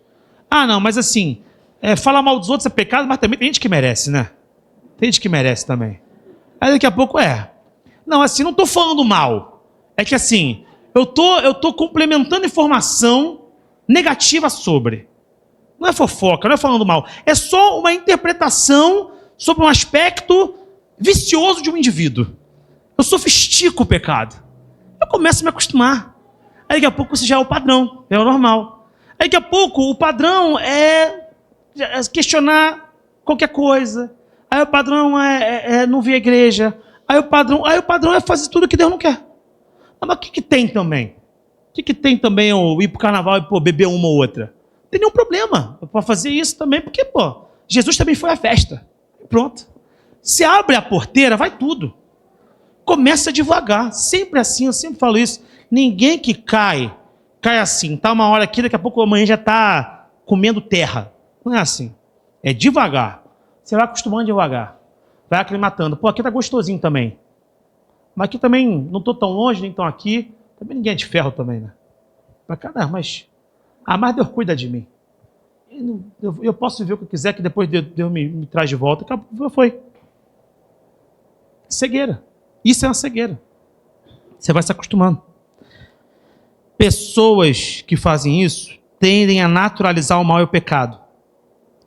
Ah, não, mas assim, falar mal dos outros é pecado, mas também tem gente que merece, né? Tem gente que merece também. Aí daqui a pouco não, assim, não estou falando mal. É que assim, eu tô complementando informação negativa sobre. Não é fofoca, não é falando mal. É só uma interpretação sobre um aspecto vicioso de um indivíduo. Eu sofistico o pecado. Eu começo a me acostumar. Aí daqui a pouco isso já é o padrão, é o normal. Aí daqui a pouco o padrão é questionar qualquer coisa. Aí o padrão é não vir à igreja. Aí o padrão é fazer tudo que Deus não quer. Mas o que tem também? O que tem também eu ir pro carnaval e beber uma ou outra? Não tem nenhum problema para fazer isso também, porque Jesus também foi à festa. Pronto. Se abre a porteira, vai tudo. Começa devagar, sempre assim, eu sempre falo isso. Ninguém que cai assim, tá uma hora aqui, daqui a pouco amanhã já tá comendo terra. Não é assim. É devagar. Você vai acostumando devagar. Vai aclimatando. Aqui tá gostosinho também. Mas aqui também não tô tão longe, nem tão aqui. Também ninguém é de ferro também, né? Mas Deus cuida de mim. Eu posso viver o que eu quiser, que depois Deus me traz de volta. Acabou, foi. Cegueira. Isso é uma cegueira. Você vai se acostumando. Pessoas que fazem isso tendem a naturalizar o mal e o pecado.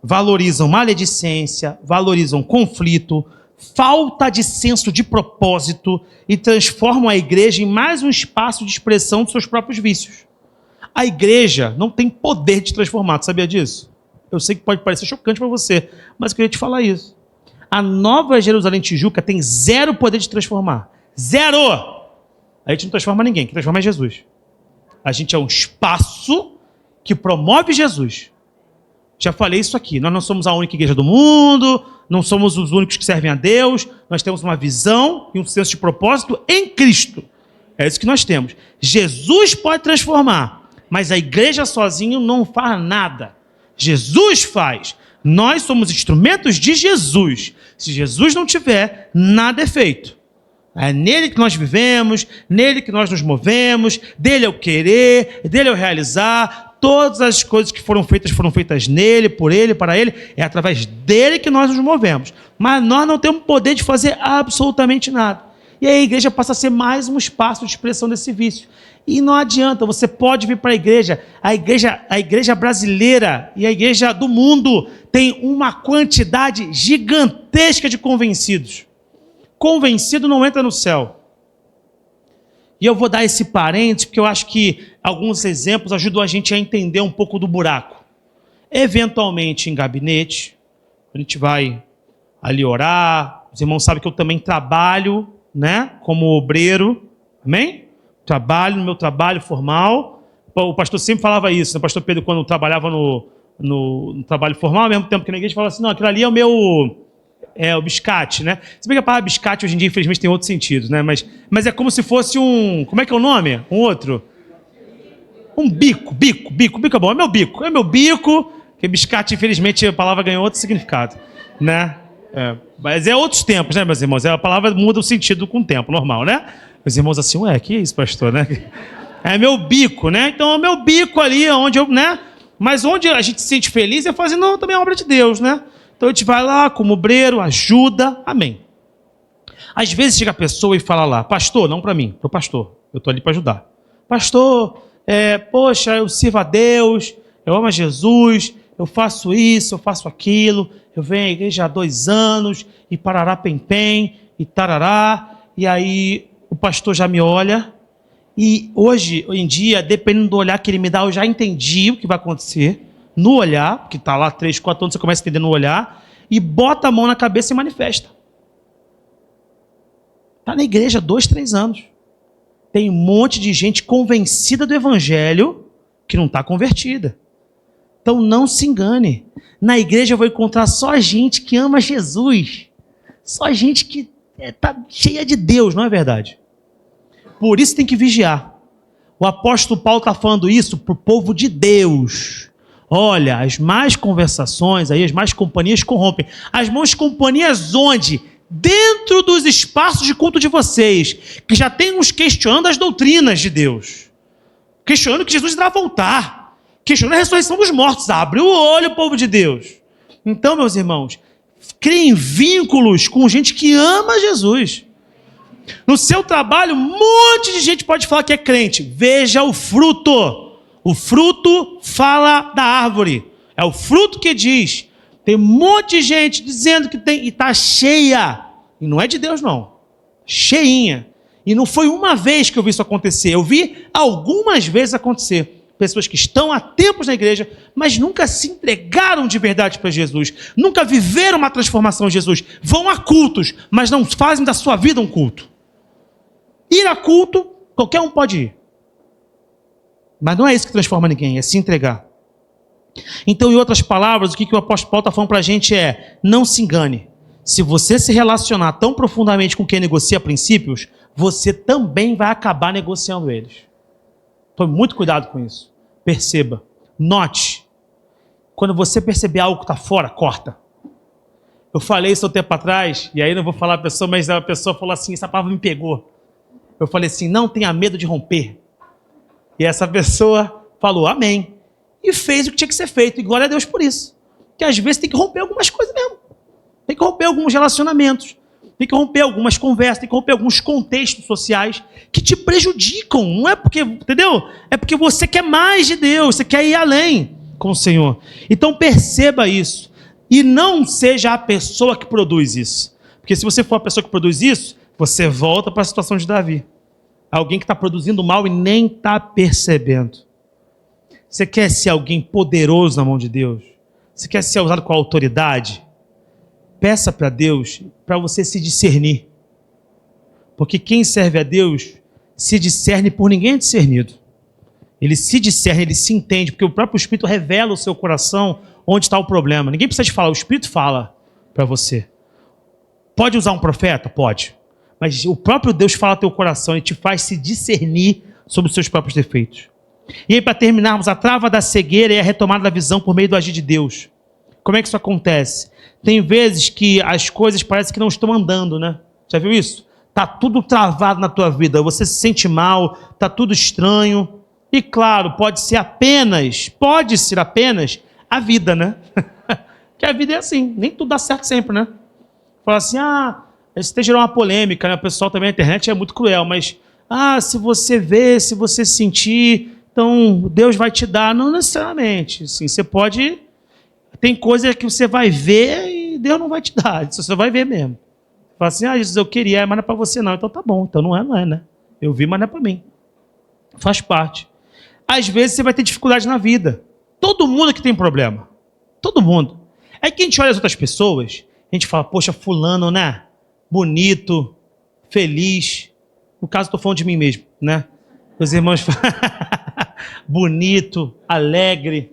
Valorizam maledicência, valorizam conflito, falta de senso de propósito e transformam a igreja em mais um espaço de expressão dos seus próprios vícios. A igreja não tem poder de transformar, tu sabia disso? Eu sei que pode parecer chocante para você, mas eu queria te falar isso. A Nova Jerusalém Tijuca tem zero poder de transformar. Zero! A gente não transforma ninguém, quem transforma é Jesus. A gente é um espaço que promove Jesus. Já falei isso aqui, nós não somos a única igreja do mundo, não somos os únicos que servem a Deus, nós temos uma visão e um senso de propósito em Cristo. É isso que nós temos. Jesus pode transformar, mas a igreja sozinho não faz nada. Jesus faz. Nós somos instrumentos de Jesus. Se Jesus não tiver, nada é feito. É nele que nós vivemos, nele que nós nos movemos, dele é o querer, dele é o realizar. Todas as coisas que foram feitas nele, por ele, para ele. É através dele que nós nos movemos. Mas nós não temos poder de fazer absolutamente nada. E aí a igreja passa a ser mais um espaço de expressão desse vício. E não adianta, você pode vir para a igreja brasileira e a igreja do mundo tem uma quantidade gigantesca de convencidos. Convencido não entra no céu. E eu vou dar esse parênteses, porque eu acho que alguns exemplos ajudam a gente a entender um pouco do buraco. Eventualmente em gabinete, a gente vai ali orar. Os irmãos sabem que eu também trabalho, né, como obreiro, amém? Trabalho no meu trabalho formal. O pastor sempre falava isso, né? O pastor Pedro, quando trabalhava no trabalho formal, ao mesmo tempo que na igreja, falava assim, não, aquilo ali é o biscate, né? Se bem que a palavra biscate hoje em dia, infelizmente, tem outro sentido, né? Mas é como se fosse como é que é o nome? Um outro? Um bico é bom, é meu bico, que biscate, infelizmente, a palavra ganhou outro significado, né? Mas é outros tempos, né, meus irmãos? A palavra muda o sentido com o tempo, normal, né? Os irmãos assim, ué, que isso, pastor, né? É meu bico, né? Então é meu bico ali, onde eu, né? Mas onde a gente se sente feliz é fazendo também a obra de Deus, né? Então a gente vai lá como obreiro, ajuda, amém. Às vezes chega a pessoa e fala lá, pastor, não para mim, para o pastor, eu estou ali para ajudar. Pastor, poxa, eu sirvo a Deus, eu amo a Jesus, eu faço isso, eu faço aquilo, eu venho à igreja há 2 anos, e parará pem-pem, e tarará, e aí o pastor já me olha, e hoje em dia, dependendo do olhar que ele me dá, eu já entendi o que vai acontecer, no olhar, porque está lá 3, 4 anos, você começa a entender no olhar, e bota a mão na cabeça e manifesta. Está na igreja há 2, 3 anos. Tem um monte de gente convencida do evangelho que não está convertida. Então não se engane. Na igreja eu vou encontrar só gente que ama Jesus. Só gente que está cheia de Deus, não é verdade? Por isso tem que vigiar. O apóstolo Paulo está falando isso para o povo de Deus. Olha, as más conversações, aí, as más companhias corrompem. As más companhias onde? Dentro dos espaços de culto de vocês, que já tem uns questionando as doutrinas de Deus. Questionando que Jesus irá voltar. Questionando a ressurreição dos mortos. Abre o olho, povo de Deus. Então, meus irmãos, criem vínculos com gente que ama Jesus. No seu trabalho, um monte de gente pode falar que é crente. Veja o fruto. O fruto fala da árvore. É o fruto que diz. Tem um monte de gente dizendo que tem e está cheia. E não é de Deus, não. Cheinha. E não foi uma vez que eu vi isso acontecer. Eu vi algumas vezes acontecer. Pessoas que estão há tempos na igreja, mas nunca se entregaram de verdade para Jesus. Nunca viveram uma transformação em Jesus. Vão a cultos, mas não fazem da sua vida um culto. Ir a culto, qualquer um pode ir. Mas não é isso que transforma ninguém, é se entregar. Então, em outras palavras, o que o apóstolo Paulo está falando para a gente é, não se engane. Se você se relacionar tão profundamente com quem negocia princípios, você também vai acabar negociando eles. Tome muito cuidado com isso. Perceba. Note. Quando você perceber algo que está fora, corta. Eu falei isso há um tempo atrás, e aí não vou falar a pessoa, mas a pessoa falou assim, essa palavra me pegou. Eu falei assim, não tenha medo de romper. E essa pessoa falou, amém. E fez o que tinha que ser feito. E glória a Deus por isso. Porque às vezes tem que romper algumas coisas mesmo. Tem que romper alguns relacionamentos. Tem que romper algumas conversas. Tem que romper alguns contextos sociais que te prejudicam. Não é porque, entendeu? É porque você quer mais de Deus. Você quer ir além com o Senhor. Então perceba isso. E não seja a pessoa que produz isso. Porque se você for a pessoa que produz isso, você volta para a situação de Davi. Alguém que está produzindo mal e nem está percebendo. Você quer ser alguém poderoso na mão de Deus? Você quer ser usado com autoridade? Peça para Deus para você se discernir. Porque quem serve a Deus se discerne por ninguém é discernido. Ele se discerne, ele se entende, porque o próprio Espírito revela o seu coração onde está o problema. Ninguém precisa te falar, o Espírito fala para você. Pode usar um profeta? Pode. Mas o próprio Deus fala ao teu coração e te faz se discernir sobre os seus próprios defeitos. E aí, para terminarmos, a trava da cegueira é a retomada da visão por meio do agir de Deus. Como é que isso acontece? Tem vezes que as coisas parecem que não estão andando, né? Já viu isso? Está tudo travado na tua vida, você se sente mal, está tudo estranho. E claro, pode ser apenas a vida, né? Que a vida é assim, nem tudo dá certo sempre, né? Fala assim, isso até gerou uma polêmica, né? O pessoal também na internet é muito cruel, mas se você ver, se você sentir, então Deus vai te dar. Não necessariamente, assim, você pode... Tem coisa que você vai ver e Deus não vai te dar, você vai ver mesmo. Fala assim, Jesus, eu queria, mas não é para você não. Então tá bom, então não é, né? Eu vi, mas não é para mim. Faz parte. Às vezes você vai ter dificuldade na vida. Todo mundo aqui tem problema. Todo mundo. É que a gente olha as outras pessoas, a gente fala, poxa, fulano, né? Bonito, feliz. No caso, estou falando de mim mesmo, né? Os irmãos falam, bonito, alegre.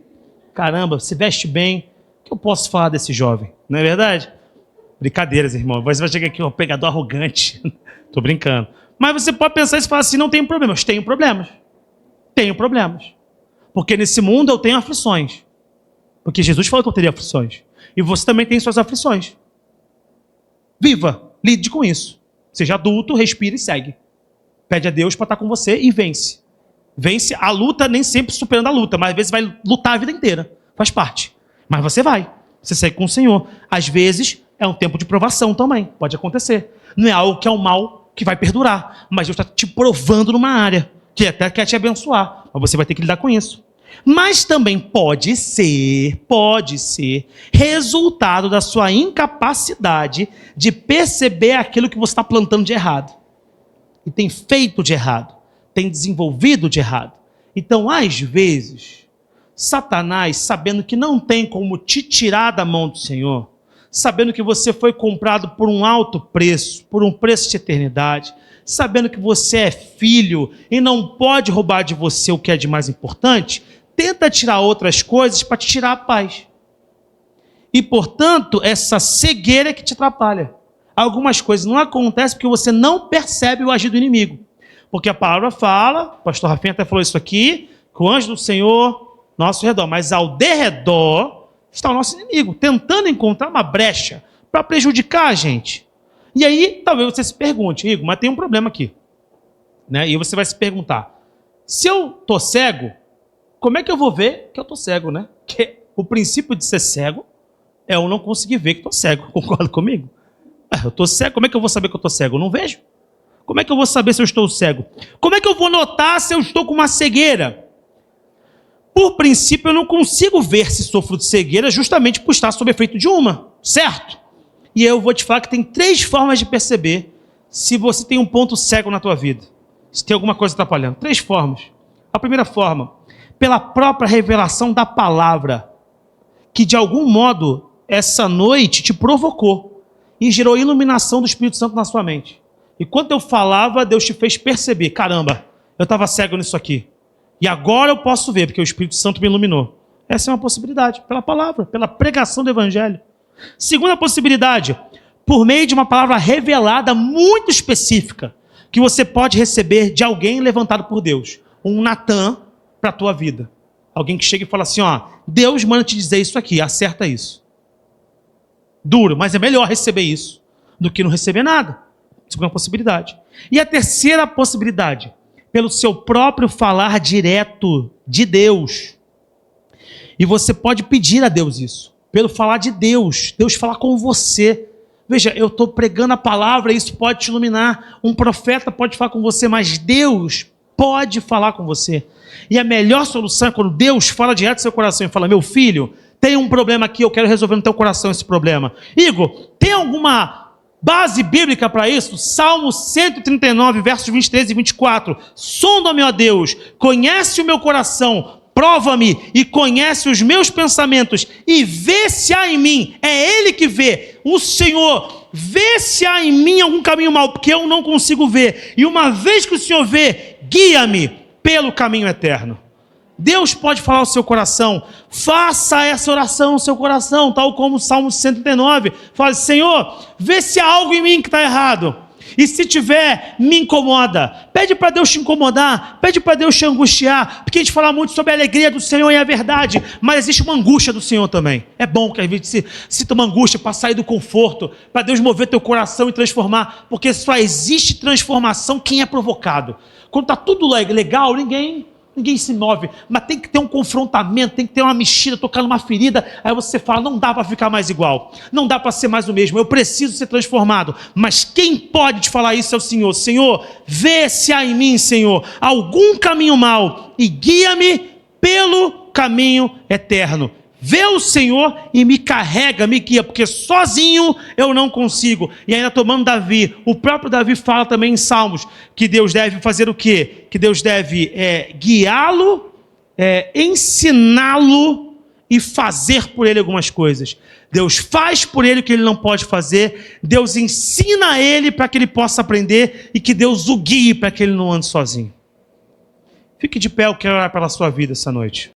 Caramba, se veste bem. O que eu posso falar desse jovem? Não é verdade? Brincadeiras, irmão. Você vai chegar aqui, um pegador arrogante. Tô brincando. Mas você pode pensar e falar assim, não tenho problemas. Tenho problemas. Tenho problemas. Porque nesse mundo eu tenho aflições. Porque Jesus falou que eu teria aflições. E você também tem suas aflições. Viva, lide com isso. Seja adulto, respire e segue. Pede a Deus para estar com você e vence. Vence a luta, nem sempre superando a luta, mas às vezes vai lutar a vida inteira. Faz parte. Mas você vai. Você segue com o Senhor. Às vezes é um tempo de provação também. Pode acontecer. Não é algo que é um mal que vai perdurar. Mas Deus está te provando numa área que até quer te abençoar. Mas você vai ter que lidar com isso. Mas também pode ser resultado da sua incapacidade de perceber aquilo que você está plantando de errado. E tem feito de errado. Tem desenvolvido de errado. Então, às vezes, Satanás, sabendo que não tem como te tirar da mão do Senhor, sabendo que você foi comprado por um alto preço, por um preço de eternidade, sabendo que você é filho e não pode roubar de você o que é de mais importante, tenta tirar outras coisas para te tirar a paz. E, portanto, essa cegueira é que te atrapalha. Algumas coisas não acontecem porque você não percebe o agir do inimigo. Porque a palavra fala, o pastor Rafinha até falou isso aqui, que o anjo do Senhor, nosso redor, mas ao derredor está o nosso inimigo, tentando encontrar uma brecha para prejudicar a gente. E aí, talvez você se pergunte, Igor, mas tem um problema aqui. Né? E você vai se perguntar, se eu estou cego, como é que eu vou ver que eu estou cego, né? Porque o princípio de ser cego é eu não conseguir ver que estou cego, concorda comigo? Eu estou cego, como é que eu vou saber que eu estou cego? Eu não vejo. Como é que eu vou saber se eu estou cego? Como é que eu vou notar se eu estou com uma cegueira? Por princípio, eu não consigo ver se sofro de cegueira justamente por estar sob efeito de uma, certo? E eu vou te falar que tem 3 formas de perceber se você tem um ponto cego na tua vida. Se tem alguma coisa atrapalhando. 3 formas. A primeira forma, pela própria revelação da palavra, que de algum modo essa noite te provocou e gerou iluminação do Espírito Santo na sua mente. E quando eu falava, Deus te fez perceber, caramba, eu estava cego nisso aqui. E agora eu posso ver, porque o Espírito Santo me iluminou. Essa é uma possibilidade, pela palavra, pela pregação do Evangelho. Segunda possibilidade, por meio de uma palavra revelada muito específica, que você pode receber de alguém levantado por Deus. Um Natan para a tua vida. Alguém que chega e fala assim, ó, Deus manda te dizer isso aqui, acerta isso. Duro, mas é melhor receber isso do que não receber nada. Segunda possibilidade. E a terceira possibilidade, pelo seu próprio falar direto de Deus. E você pode pedir a Deus isso. Pelo falar de Deus. Deus falar com você. Veja, eu estou pregando a palavra, isso pode te iluminar. Um profeta pode falar com você, mas Deus pode falar com você. E a melhor solução é quando Deus fala direto do seu coração e fala, meu filho, tem um problema aqui, eu quero resolver no teu coração esse problema. Igor, tem alguma base bíblica para isso? Salmo 139, versos 23 e 24. Sonda-me, ó Deus, conhece o meu coração, prova-me e conhece os meus pensamentos e vê se há em mim, é Ele que vê, o Senhor, vê se há em mim algum caminho mau, porque eu não consigo ver. E uma vez que o Senhor vê, guia-me pelo caminho eterno. Deus pode falar ao seu coração, faça essa oração no seu coração, tal como o Salmo 139, fala, Senhor, vê se há algo em mim que está errado, e se tiver, me incomoda, pede para Deus te incomodar, pede para Deus te angustiar, porque a gente fala muito sobre a alegria do Senhor e a verdade, mas existe uma angústia do Senhor também. É bom que a gente sinta uma angústia para sair do conforto, para Deus mover teu coração e transformar, porque só existe transformação quem é provocado. Quando está tudo legal, ninguém se move, mas tem que ter um confrontamento, tem que ter uma mexida, tocar numa ferida, aí você fala, não dá para ficar mais igual, não dá para ser mais o mesmo, eu preciso ser transformado. Mas quem pode te falar isso é o Senhor. Senhor, vê se há em mim, Senhor, algum caminho mau e guia-me pelo caminho eterno. vê o Senhor e me carrega, me guia, porque sozinho eu não consigo. E ainda tomando Davi, o próprio Davi fala também em Salmos, que Deus deve fazer o quê? Que Deus deve guiá-lo, ensiná-lo e fazer por ele algumas coisas. Deus faz por ele o que ele não pode fazer, Deus ensina ele para que ele possa aprender e que Deus o guie para que ele não ande sozinho. Fique de pé, eu quero orar pela sua vida essa noite.